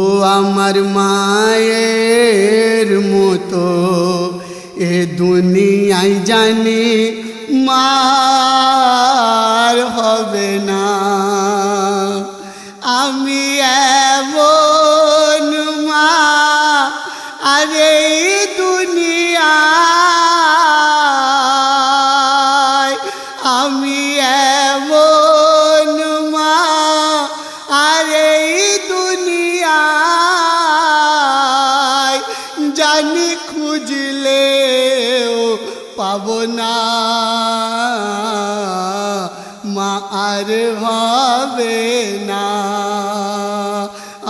ও আমার মায়ের মতো এ দুনিয়ায় জানি মার হবে না। আমি এমন মা আর এই দুনিয়ায়, আমি এমন মা আর এই দুনিয়ায় জানি খুঁজলেও পাবো না। মা আর হবে না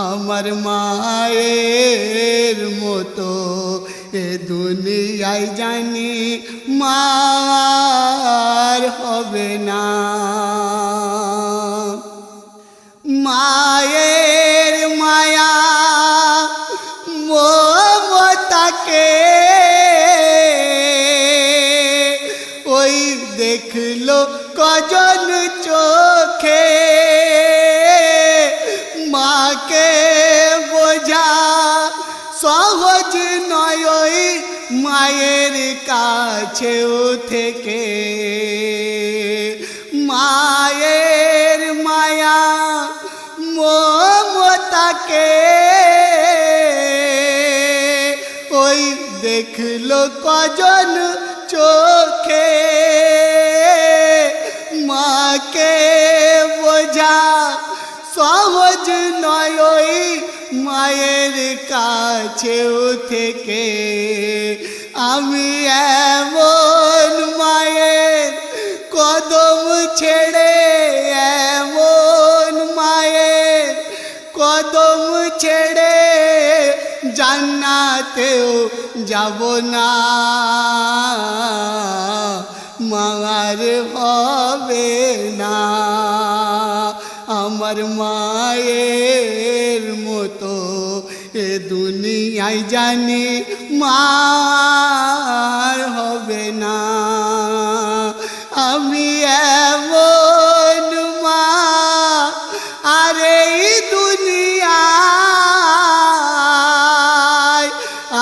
আমার মায়ের মতো এ দুনিয়ায় জানি মার হবে না। মায়ের মায়া মমতাকে ওই দেখলো কজন চোখে, মাকে বোঝা সহজ নয় ওই মায়ের কাছেও থেকে। মায়ের মায়া মমতাকে ওই দেখলো কজন চোখে, মাকে বোঝা সহজ নয় ওই মায়ের কাছেও থেকে। আমি এমন মায়ের কদম ছেড়ে, এমন মায়ের কদম ছেড়ে জান্নাতেও যাব না। মার হবে না আমার মায়ের মতো এ দুনিয়ায় জানি মার হবে না। আমি এমন মা আর এই দুনিয়ায়,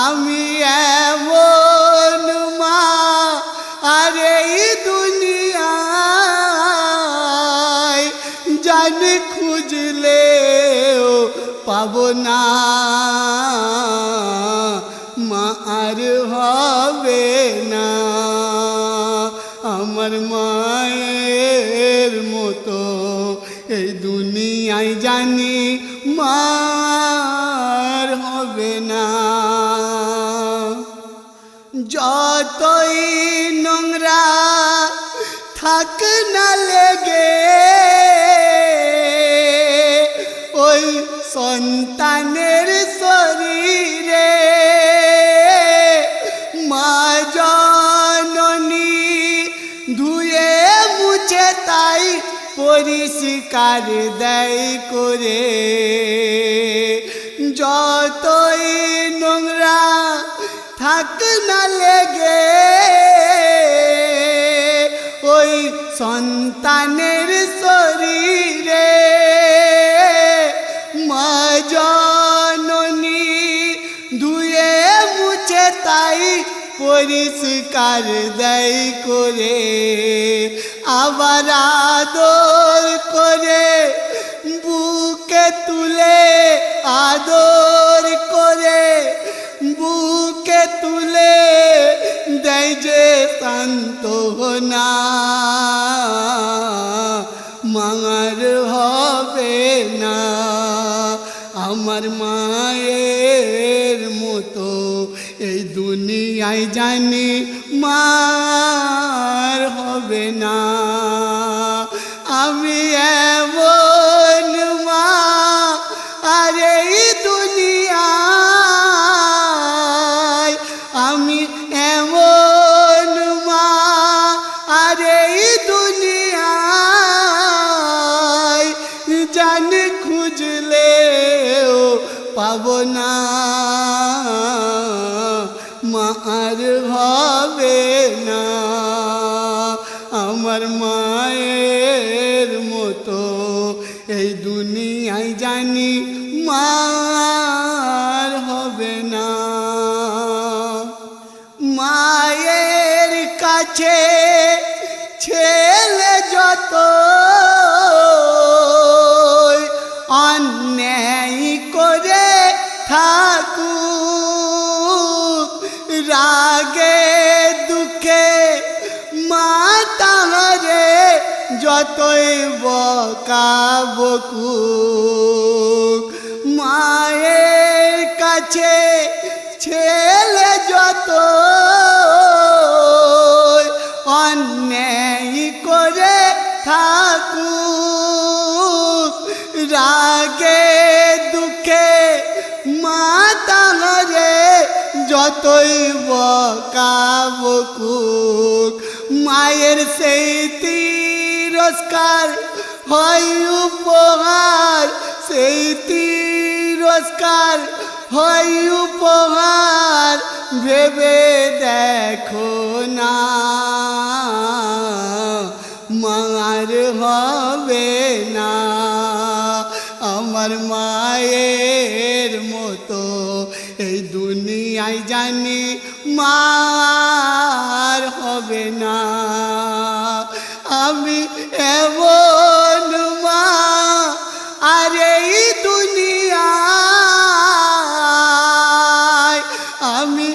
আমি এমন মা আর এই দুনিয়ায় জানি খুঁজলেও পাবো না। মা আর হবে না আমার মায়ের মতো এই দুনিয়ায় জানি মার হবে না। যতই নোংরা থাক না লেগে ওই সন্তানের শরীরে, মা জননী ধুয়ে মুছে তাই পরিষ্কার দেয় করে। যতই নোংরা থাক না লেগে ওই সন্তানের শরীরে, মা জননী ধুয়ে মুছে তাই পরিষ্কার দেয় করে। আবার আদর করে বুকে তুলে, আদর করে বুকে তুলে দেয় যে সান্ত্বনা। মার হবে না আমার মায়ের মতো এই দুনিয়ায় জানি মার হবে না। আমি এমন মা আর এই দুনিয়ায়, আমি এমন মা আর এই দুনিয়ায় জানি খুঁজলেও পাবো না। মা আর হবে না আমার মায়ের মতো এই দুনিয়ায় জানি মা করে থাকুক রাগে দুঃখে মা তাহারে যতই বকাবকুক মায়ের কাছে ছেলে যত অন্যায় করে থাকুক রাগে দুঃখে মা তাহারে যতই বকাবকুক মায়ের সেই তিরস্কার হয় উপহার সেই তিরস্কার হয় উপহার ভেবে দেখো না মার হবে না আমার মায়ের মতো এই দুনিয়ায় জানি মার হবে না আমি এমন মা আর এই দুনিয়ায় আমি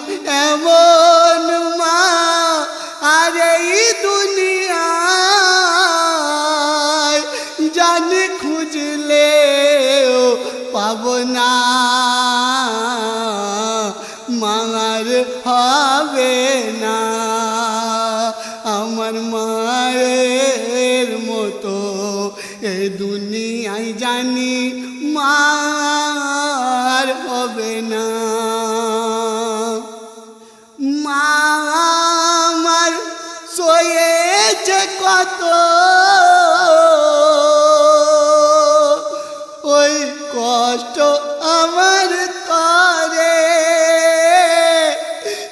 এমন মা আর এই দুনিয়ায় জানি খুঁজলেও পাব না মার হবে না আমার মায়ের মতো এই দুনিয়ায় জানি মার হবে না মা আমার সয়েছে কত ওই কষ্ট আমার তরে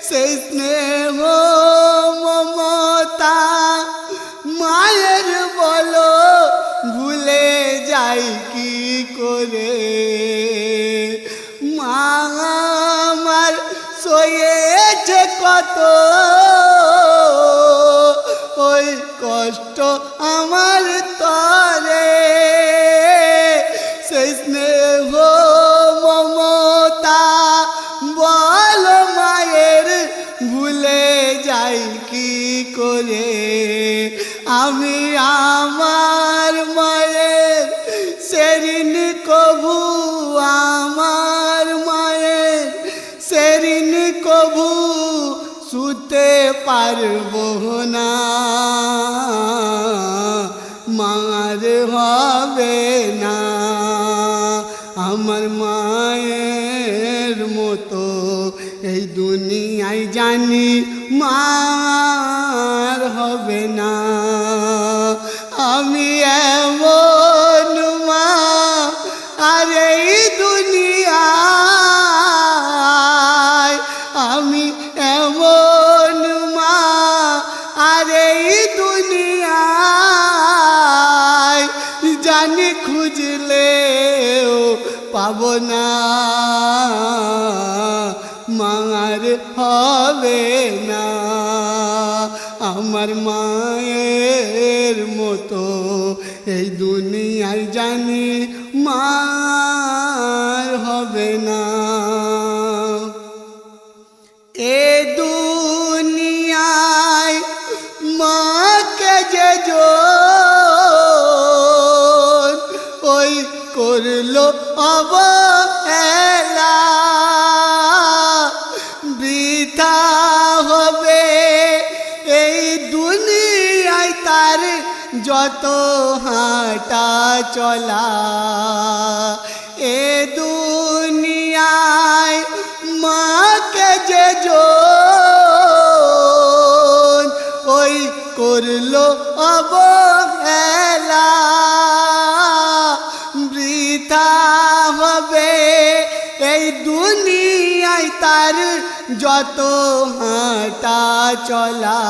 সেই স্নেহ মমতা মায়ের বলো ভুলে যাই কি করে মা আমার সয়েছে কত ওই কষ্ট আমার তরে সেই স্নেহ মমতা বল মায়ের ভুলে যাই কি করে আমি আমার মায়ের সেদিন কভু আমার মায়ের সেদিন কভু শুতে পারবো না মার হবে না আমার মায়ের মতো এই দুনিয়ায় জানি মার হবে না আমি এমন মা আর এই দুনিয়ায় আমি এমন মা আর এই দুনিয়ায় জানি খুঁজলেও পাব না মার হবে না আমার মায়ের মতো এই দুনিয়ায় জানি মার হবে না এ দুনিয়ায় মাকে যে জন ওই করলো অবহেলা বৃথা হবে এই দুনিয়ায় তার যত হাঁটা চলা এ দুনিয়ায় মাকে যে জন ওই করলো অবহেলা বৃথা হবে এই দুনিয়ায় তার যত হাঁটা চলা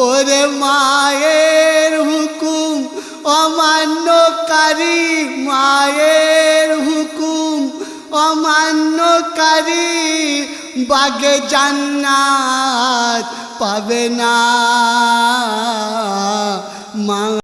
ওরে মায়ের হুকুম অমান্যকারী মায়ের হুকুম অমান্যকারী বাগে জান্নাত পাবে না।